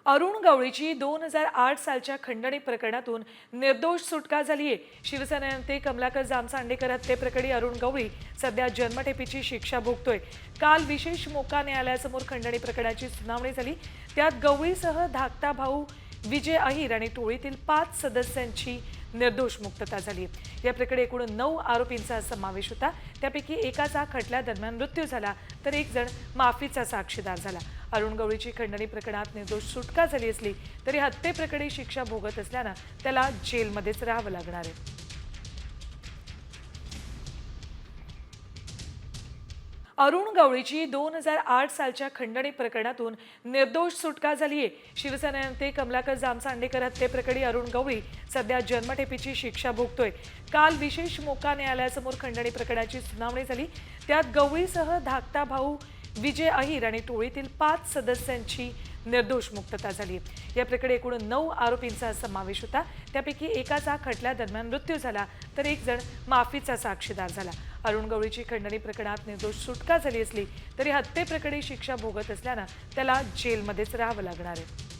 अरुण गवळीची 2008 सालच्या खंडणी प्रकरणातून निर्दोष सुटका झाली आहे। शिवसेना नेते कमलाकर जामसांडेकर हत्येप्रकरणी अरुण गवळी सध्या जन्मठेपेची शिक्षा भोगतोय। काल विशेष मोका न्यायालयासमोर खंडणी प्रकरणाची सुनावणी झाली। त्यात गवळीसह धाकटा भाऊ विजय अहिर आणि टोळीतील 5 सदस्यांची निर्दोष मुक्तता झाली। या प्रकरणी एकूण 9 आरोपींचा समावेश होता। त्यापैकी एकाचा खटल्यादरम्यान मृत्यू झाला तर एक जण माफीचा साक्षीदार झाला। अरुण गवळीची खंडणी प्रकरणात निर्दोष सुटका झाली असली तरी हत्येप्रकरणी शिक्षा भोगत असल्यानं त्याला जेलमध्येच राहावं लागणार आहे। अरुण गवळीची 2008 सालच्या खंडणी प्रकरणातून निर्दोष सुटका झाली आहे। शिवसेना नेते कमलाकर जामसांडेकर हत्येप्रकरणी अरुण गवळी सध्या जन्मठेपेची शिक्षा भोगतोय। काल विशेष मोका न्यायालयासमोर खंडणी प्रकरणाची सुनावणी झाली। त्यात गवळीसह धाकटा भाऊ विजय अहिर आणि टोळीतील 5 सदस्यांची निर्दोष मुक्तता झाली। या प्रकरणी एकूण 9 आरोपींचा समावेश होता। त्यापैकी एकाचा खटल्यादरम्यान मृत्यू झाला तर एक जण माफीचा साक्षीदार झाला। अरुण गवळीची खंडणी प्रकरणात निर्दोष सुटका झाली असली तरी हत्येप्रकरणी शिक्षा भोगत असल्यानं त्याला जेलमध्येच राहावं लागणार आहे।